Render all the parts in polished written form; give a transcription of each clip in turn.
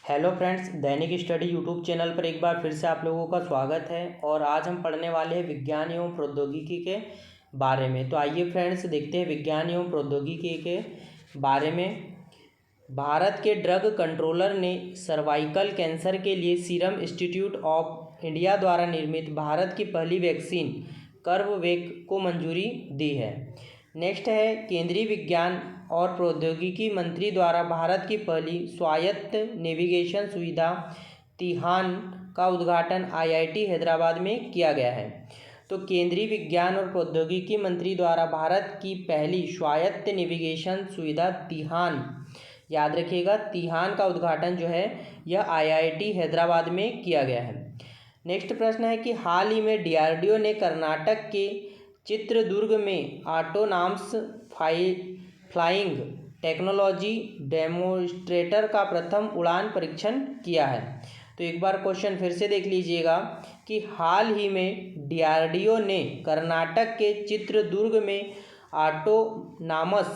Hello friends, दैनिक study YouTube channel पर एक बार फिर से आप लोगों का स्वागत है। और आज हम पढ़ने वाले हैं विज्ञान एवं प्रौद्योगिकी के बारे में। तो आइए फ्रेंड्स देखते हैं विज्ञान एवं प्रौद्योगिकी के बारे में। भारत के ड्रग कंट्रोलर ने सर्वाइकल कैंसर के लिए सीरम इंस्टीट्यूट ऑफ इंडिया द्वारा निर्मित भारत की पहली वैक्सीन कर्बवैक को मंजूरी दी है। नेक्स्ट है, केंद्रीय विज्ञान और प्रौद्योगिकी मंत्री द्वारा भारत की पहली स्वायत्त नेविगेशन सुविधा तिहान का उद्घाटन आईआईटी हैदराबाद में किया गया है। तो केंद्रीय विज्ञान और प्रौद्योगिकी मंत्री द्वारा भारत की पहली स्वायत्त नेविगेशन सुविधा तिहान, याद रखिएगा, तिहान का उद्घाटन जो है यह आईआईटी हैदराबाद में किया गया है। नेक्स्ट प्रश्न है कि हाल ही में डीआरडीओ ने कर्नाटक के चित्रदुर्ग में ऑटोनॉमस फ्लाइंग टेक्नोलॉजी डेमोन्स्ट्रेटर का प्रथम उड़ान परीक्षण किया है। तो एक बार क्वेश्चन फिर से देख लीजिएगा कि हाल ही में डीआरडीओ ने कर्नाटक के चित्रदुर्ग में ऑटोनॉमस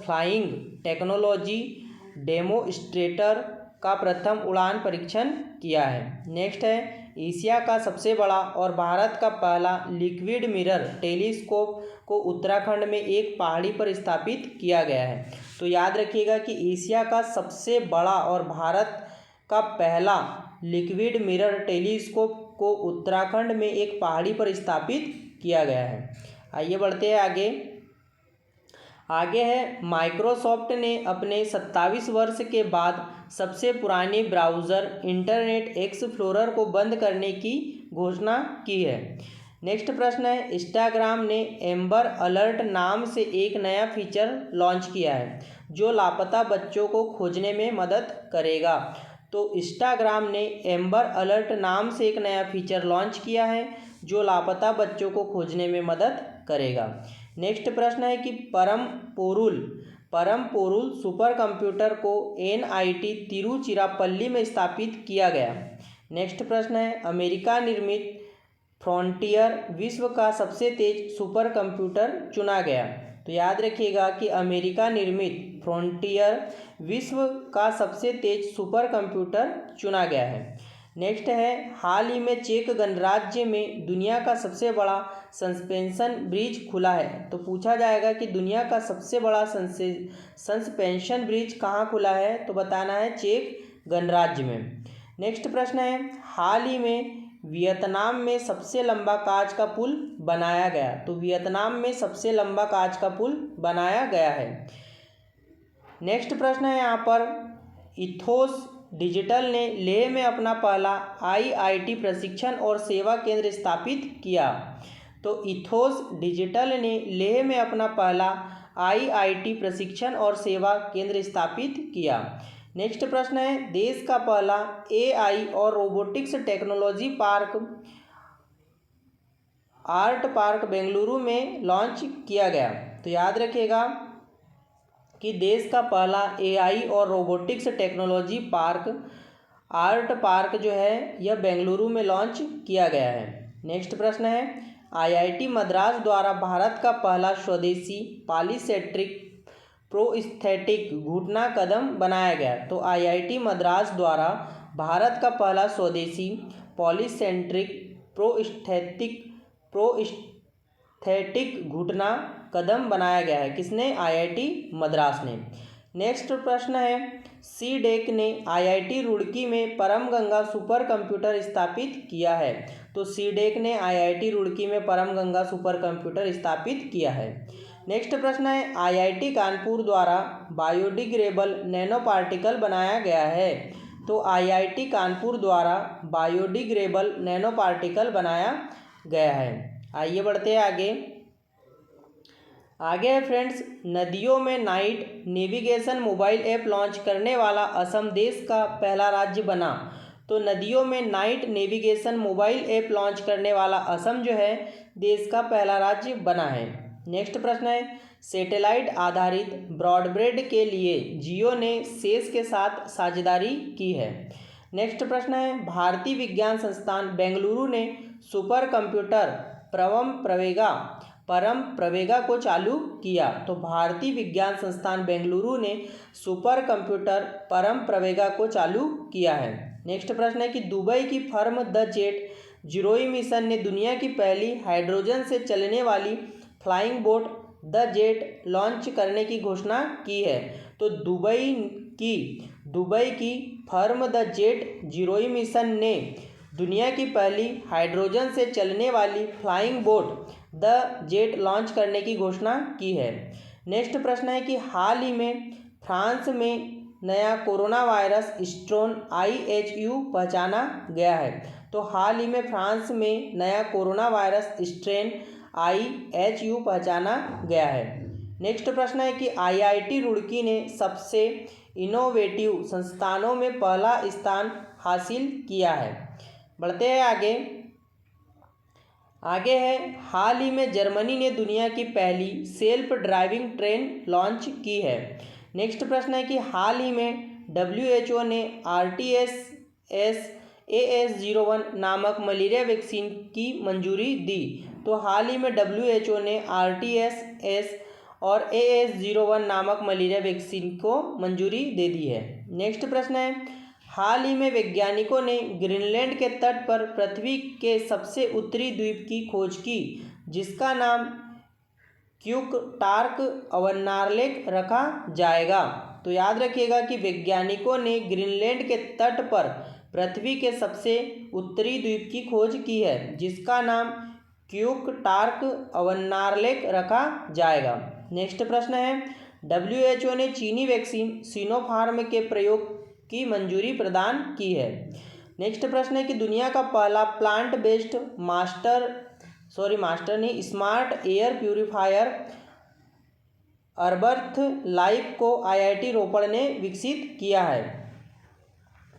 फ्लाइंग टेक्नोलॉजी डेमोन्स्ट्रेटर का प्रथम उड़ान परीक्षण किया है। नेक्स्ट है, एशिया का सबसे बड़ा और भारत का पहला लिक्विड मिरर टेलीस्कोप को उत्तराखंड में एक पहाड़ी पर स्थापित किया गया है। तो याद रखिएगा कि एशिया का सबसे बड़ा और भारत का पहला लिक्विड मिरर टेलीस्कोप को उत्तराखंड में एक पहाड़ी पर स्थापित किया गया है। आइए बढ़ते हैं आगे है, माइक्रोसॉफ्ट ने अपने 27 वर्ष के बाद सबसे पुराने ब्राउज़र इंटरनेट एक्सप्लोरर को बंद करने की घोषणा की है। नेक्स्ट प्रश्न है, इंस्टाग्राम ने एम्बर अलर्ट नाम से एक नया फीचर लॉन्च किया है जो लापता बच्चों को खोजने में मदद करेगा। तो इंस्टाग्राम ने एम्बर अलर्ट नाम से एक नया फीचर लॉन्च किया है जो लापता बच्चों को खोजने में मदद करेगा। नेक्स्ट प्रश्न है कि परम पोरुल सुपर कंप्यूटर को एनआईटी तिरुचिरापल्ली में स्थापित किया गया। नेक्स्ट प्रश्न है, अमेरिका निर्मित फ्रंटियर विश्व का सबसे तेज सुपर कंप्यूटर चुना गया। तो याद रखिएगा कि अमेरिका निर्मित फ्रंटियर विश्व का सबसे तेज सुपर कंप्यूटर चुना गया है। नेक्स्ट है, हाल ही में चेक गणराज्य में दुनिया का सबसे बड़ा सस्पेंशन ब्रिज खुला है। तो पूछा जाएगा कि दुनिया का सबसे बड़ा सस्पेंशन ब्रिज कहाँ खुला है, तो बताना है चेक गणराज्य में। नेक्स्ट प्रश्न है, हाल ही में वियतनाम में सबसे लंबा कांच का पुल बनाया गया। तो वियतनाम में सबसे लंबा कांच का पुल बनाया गया है। नेक्स्ट प्रश्न है यहाँ पर, इथोस डिजिटल ने लेह में अपना पहला आईआईटी प्रशिक्षण और सेवा केंद्र स्थापित किया। तो इथोस डिजिटल ने लेह में अपना पहला आईआईटी प्रशिक्षण और सेवा केंद्र स्थापित किया। नेक्स्ट प्रश्न है, देश का पहला एआई और robotics technology park art park Bengaluru में लॉन्च किया गया। तो याद रखिएगा कि देश का पहला एआई और robotics technology park art park जो है यह बेंगलुरु में लॉन्च किया गया है। नेक्स्ट प्रश्न है, आईआईटी मद्रास द्वारा भारत का पहला स्वदेशी पॉलीसेंट्रिक प्रोस्थेटिक घुटना कदम बनाया गया। तो आईआईटी मद्रास द्वारा भारत का पहला स्वदेशी पॉलीसेंट्रिक प्रोस्थेटिक घुटना कदम बनाया गया है। किसने? आईआईटी मद्रास ने। नेक्स्ट प्रश्न है, सीडेक ने आईआईटी रुड़की में परम गंगा सुपर कंप्यूटर स्थापित किया है। तो सीडेक ने आईआईटी रुड़की में परम गंगा सुपर कंप्यूटर स्थापित किया है। नेक्स्ट प्रश्न है, आईआईटी कानपुर द्वारा बायोडिग्रेडेबल नैनो पार्टिकल बनाया गया है। तो आईआईटी कानपुर द्वारा बायोडिग्रेडेबल नैनो पार्टिकल बनाया गया है। आइए बढ़ते हैं आगे है फ्रेंड्स, नदियों में night navigation mobile app launch करने वाला असम देश का पहला राज्य बना। तो नदियों में night navigation mobile app launch करने वाला असम जो है देश का पहला राज्य बना है। नेक्स्ट प्रश्न है, सैटेलाइट आधारित ब्रॉडबैंड के लिए जियो ने सेस के साथ साझेदारी की है। नेक्स्ट प्रश्न है, भारतीय विज्ञान संस्थान बेंगलुरु ने सुपर कंप्यूटर प्रवेगा परम प्रवेगा को चालू किया? तो भारतीय विज्ञान संस्थान बेंगलुरु ने सुपर कंप्यूटर परम प्रवेगा को चालू किया है। नेक्स्ट प्रश्न है कि दुबई की फर्म द जेट जीरोई मिशन ने दुनिया की पहली हाइड्रोजन से चलने वाली flying boat the jet launch करने की घोषणा की है। तो दुबई की फर्म द जेट जीरोई मिशन ने दुनिया की पहली हाइड्रोजन से चलने वाली flying boat the jet launch करने की घोषणा की है। नेक्स्ट प्रश्न है कि हाल ही में फ्रांस में नया कोरोना वायरस स्ट्रेन IHU पहचाना गया है। तो हाल ही में फ्रांस में नया कोरोना वायरस स्ट्रेन IHU पहचाना गया है। नेक्स्ट प्रश्न है कि IIT रुड़की ने सबसे इनोवेटिव संस्थानों में पहला स्थान हासिल किया है। बढ़ते हैं आगे है हाल ही में जर्मनी ने दुनिया की पहली सेल्फ ड्राइविंग ट्रेन लॉन्च की है। नेक्स्ट प्रश्न है कि हाल ही में WHO ने RTS-AS01 नामक मलेरिया वैक्सीन की मंजूरी दी। तो हाल ही में WHO ने RTS-AS और AS01 नामक मलेरिया वैक्सीन को मंजूरी दे दी है। नेक्स्ट प्रश्न है हाल ही में वैज्ञानिकों ने ग्रीनलैंड के तट पर पृथ्वी के सबसे उत्तरी द्वीप की खोज की, जिसका नाम क्यूकटार्क अवनार्लेक रखा जाएगा। तो याद रखिएगा कि वैज्ञानिकों ने ग्रीनलैंड के तट पर पृथ्वी के सबसे उत्तरी द्वीप की खोज की है, जिसका नाम क्यूकटार्क अवनार्लेक रखा जाएगा। नेक्स्ट प्रश्न है WHO ने चीनी वैक्सीन सिनोफार्म के प्रयोग की मंजूरी प्रदान की है। नेक्स्ट प्रश्न है कि दुनिया का पहला plant based smart air purifier Ubreathe life को IIT रोपड़ ने विकसित किया है।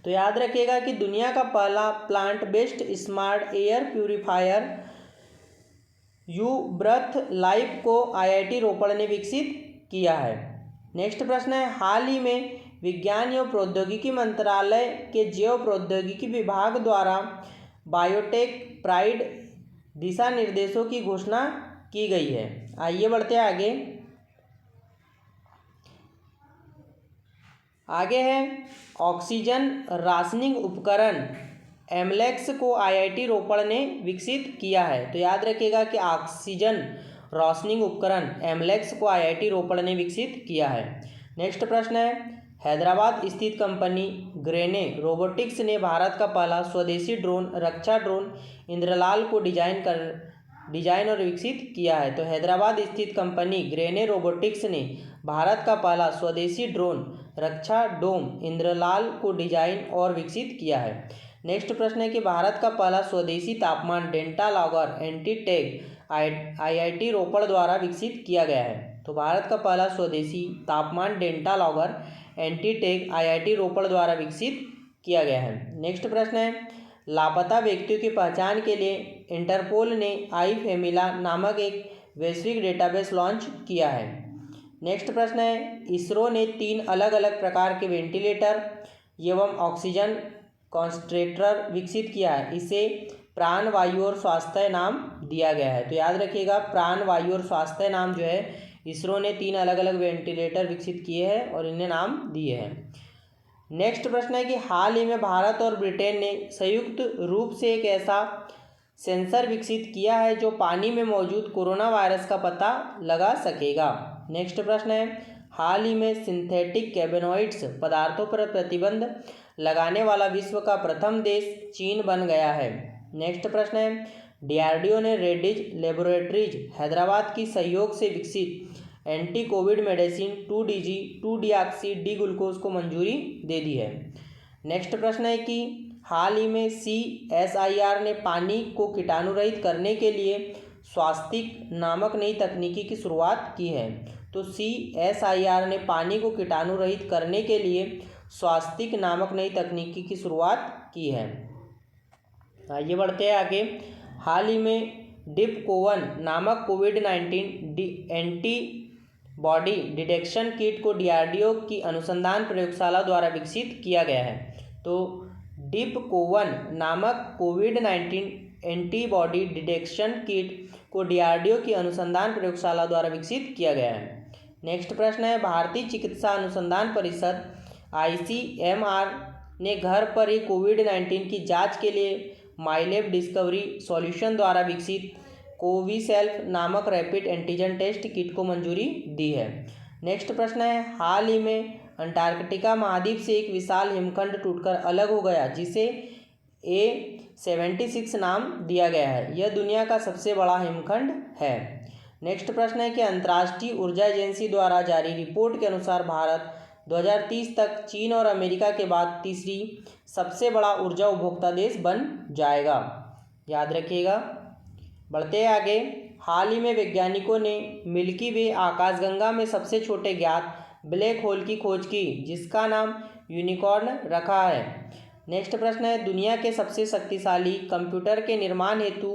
तो याद रखिएगा कि दुनिया का पहला plant based smart air purifier Ubreathe life को IIT रोपड़ ने विकसित किया है। नेक्स्ट प्रश्न है हाल ही में विज्ञान एवं प्रौद्योगिकी मंत्रालय के जैव प्रौद्योगिकी विभाग द्वारा बायोटेक प्राइड दिशा निर्देशों की घोषणा की गई है। आइए बढ़ते हैं आगे है ऑक्सीजन राशनिंग उपकरण एमलेक्स को IIT रोपड़ ने विकसित किया है। तो याद रखिएगा कि ऑक्सीजन राशनिंग उपकरण एमलेक्स को IIT रोपड़ ने विकसित किया है। नेक्स्ट प्रश्न है हैदराबाद स्थित कंपनी ग्रेने रोबोटिक्स ने भारत का पहला स्वदेशी ड्रोन रक्षा ड्रोन इंद्रलाल को डिजाइन और विकसित किया है। तो हैदराबाद स्थित कंपनी ग्रेने रोबोटिक्स ने भारत का पहला स्वदेशी ड्रोन रक्षा ड्रोन इंद्रलाल को डिजाइन और विकसित किया है। नेक्स्ट प्रश्न है कि भारत का पहला स्वदेशी तापमान डेल्टा लॉगर एंटीटेक IIT रोपड़ द्वारा विकसित किया गया है। तो भारत का पहला स्वदेशी तापमान डेल्टा लॉगर एंटीटेक IIT रोपड़ द्वारा विकसित किया गया है। नेक्स्ट प्रश्न है लापता व्यक्तियों की पहचान के लिए इंटरपोल ने iFamila नामक एक वैश्विक डेटाबेस लॉन्च किया है। नेक्स्ट प्रश्न है इसरो ने 3 अलग अलग प्रकार के वेंटिलेटर एवं ऑक्सीजन कॉन्सेंट्रेटर विकसित किया है। इसे प्राण वायु और स्वास्थ्य नाम दिया गया है। तो याद रखिएगा प्राण वायु और स्वास्थ्य नाम जो है इसरो ने 3 अलग अलग वेंटिलेटर विकसित किए हैं और इन्हें नाम दिए हैं। नेक्स्ट प्रश्न है कि हाल ही में भारत और ब्रिटेन ने संयुक्त रूप से एक ऐसा सेंसर विकसित किया है जो पानी में मौजूद कोरोना वायरस का पता लगा सकेगा। नेक्स्ट प्रश्न है हाल ही में सिंथेटिक कैबेनॉइड्स पदार्थों पर प्रतिबंध लगाने वाला विश्व का प्रथम देश चीन बन गया है। नेक्स्ट प्रश्न है DRDO ने रेड्डीज लेबोरेटरीज हैदराबाद की सहयोग से विकसित anti covid medicine 2-DG two deoxy glucose को मंजूरी दे दी है। नेक्स्ट प्रश्न है कि हाल ही में CSIR ने पानी को कीटाणु रहित करने के लिए स्वास्तिक नामक नई तकनीकी की शुरुआत की है। तो CSIR ने पानी को कीटाणु रहित करने के लिए स्वास्तिक नामक नई तकनीकी की शुरुआत की है। आइए बढ़ते हैं आगे हाल ही में डिपकोवन नामक कोविड-19 एंटीबॉडी डिटेक्शन किट को DRDO की अनुसंधान प्रयोगशाला द्वारा विकसित किया गया है। तो डिपकोवन नामक कोविड-19 एंटीबॉडी डिटेक्शन किट को DRDO की अनुसंधान प्रयोगशाला द्वारा विकसित किया गया है। नेक्स्ट प्रश्न है, भारतीय चिकित्सा अनुसंधान परिषद ICMR ने घर पर ही कोविड-19 की जांच के लिए माईलैब डिस्कवरी सॉल्यूशन द्वारा विकसित कोविसेल्फ नामक रैपिड एंटीजन टेस्ट किट को मंजूरी दी है। नेक्स्ट प्रश्न है, हाल ही में अंटार्कटिका महाद्वीप से एक विशाल हिमखंड टूटकर अलग हो गया जिसे A76 नाम दिया गया है। यह दुनिया का सबसे बड़ा हिमखंड है। नेक्स्ट प्रश्न है कि अंतर्राष्ट्रीय ऊर्जा एजेंसी द्वारा जारी रिपोर्ट के अनुसार भारत 2030 तक चीन और अमेरिका के बाद तीसरी सबसे बड़ा ऊर्जा उपभोक्ता देश बन जाएगा। याद रखिएगा। बढ़ते आगे, हाल ही में वैज्ञानिकों ने मिल्की वे आकाशगंगा में सबसे छोटे ज्ञात ब्लैक होल की खोज की जिसका नाम यूनिकॉर्न रखा है। नेक्स्ट प्रश्न है, दुनिया के सबसे शक्तिशाली कंप्यूटर के निर्माण हेतु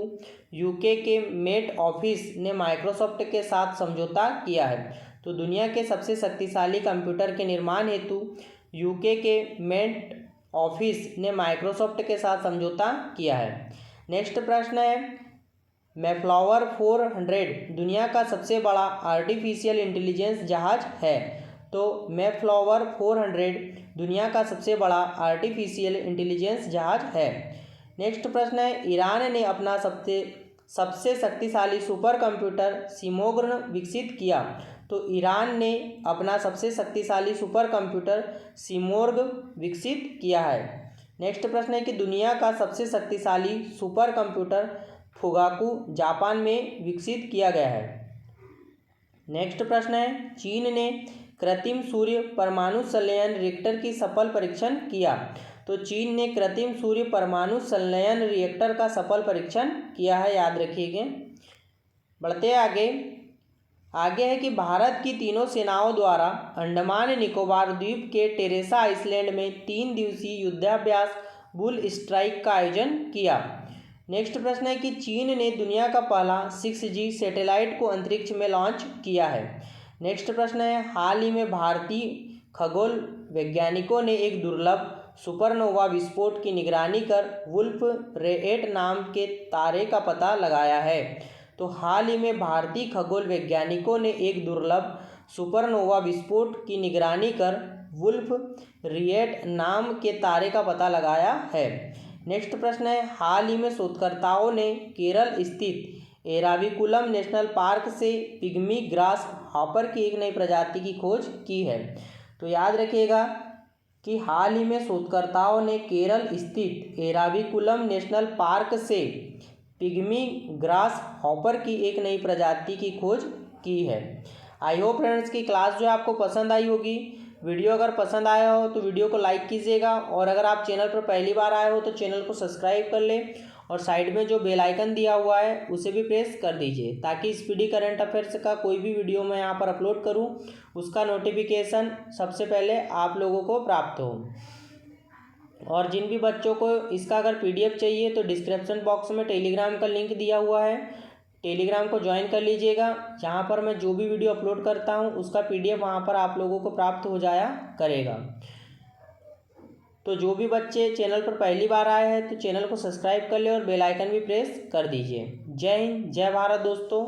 यूके के मेट ऑफिस ने माइक्रोसॉफ्ट के साथ समझौता किया है। तो दुनिया के सबसे शक्तिशाली कंप्यूटर के निर्माण हेतु यूके के मेट ऑफिस ने माइक्रोसॉफ्ट के साथ समझौता किया है। नेक्स्ट प्रश्न है, मैफ्लावर 400 दुनिया का सबसे बड़ा आर्टिफिशियल इंटेलिजेंस जहाज है। तो मैफ्लावर 400 दुनिया का सबसे बड़ा आर्टिफिशियल इंटेलिजेंस जहाज है। नेक्स्ट प्रश्न है, ईरान ने अपना सबसे शक्तिशाली सुपर कंप्यूटर सिमोग्न विकसित किया। तो ईरान ने अपना सबसे शक्तिशाली सुपर कंप्यूटर सिमोर्ग विकसित किया है। नेक्स्ट प्रश्न है कि दुनिया का सबसे शक्तिशाली सुपर कंप्यूटर फुगाकू जापान में विकसित किया गया है। नेक्स्ट प्रश्न है, चीन ने कृत्रिम सूर्य परमाणु संलयन रिएक्टर की सफल परीक्षण किया। तो चीन ने कृत्रिम सूर्य परमाणु संलयन रिएक्टर का सफल परीक्षण किया है। याद रखिएगा। बढ़ते आगे है कि भारत की तीनों सेनाओं द्वारा अंडमान निकोबार द्वीप के टेरेसा आइसलैंड में 3 दिवसीय युद्धाभ्यास बुल स्ट्राइक का आयोजन किया। नेक्स्ट प्रश्न है कि चीन ने दुनिया का पहला 6G सैटेलाइट को अंतरिक्ष में लॉन्च किया है। नेक्स्ट प्रश्न है, हाल ही में भारतीय खगोल वैज्ञानिकों ने एक दुर्लभ सुपरनोवा विस्फोट की निगरानी कर वुल्फ रेएट नाम के तारे का पता लगाया है। तो हाल ही में भारतीय खगोल वैज्ञानिकों ने एक दुर्लभ सुपरनोवा विस्फोट की निगरानी कर वुल्फ रेएट नाम के तारे का पता लगाया है। नेक्स्ट प्रश्न है, हाल ही में शोधकर्ताओं ने केरल स्थित एराविकुलम नेशनल पार्क से पिग्मी ग्रास हॉपर की एक नई प्रजाति की खोज की है। तो याद रखिएगा कि हाल ही में शोधकर्ताओं ने केरल स्थित एराविकुलम नेशनल पार्क से पिग्मी ग्रास हॉपर की एक नई प्रजाति की खोज की है। आई होप फ्रेंड्स की क्लास जो है आपको पसंद आई होगी। वीडियो अगर पसंद आया हो तो वीडियो को लाइक कीजिएगा और अगर आप चैनल पर पहली बार आए हो तो चैनल को सब्सक्राइब कर लें और साइड में जो बेल आइकन दिया हुआ है उसे भी प्रेस कर दीजिए ताकि स्पीडी करंट अफेयर्स का कोई भी वीडियो मैं यहाँ पर अपलोड करूँ उसका नोटिफिकेशन सबसे पहले आप लोगों को प्राप्त हो। और जिन भी बच्चों को इसका अगर PDF चाहिए तो डिस्क्रिप्शन बॉक्स में टेलीग्राम का लिंक दिया हुआ है, टेलीग्राम को ज्वाइन कर लीजिएगा। जहाँ पर मैं जो भी वीडियो अपलोड करता हूँ उसका PDF वहाँ पर आप लोगों को प्राप्त हो जाया करेगा। तो जो भी बच्चे चैनल पर पहली बार आए हैं तो चैनल को सब्सक्राइब कर ले और बेल आइकन भी प्रेस कर दीजिए। जय हिंद, जय भारत दोस्तों।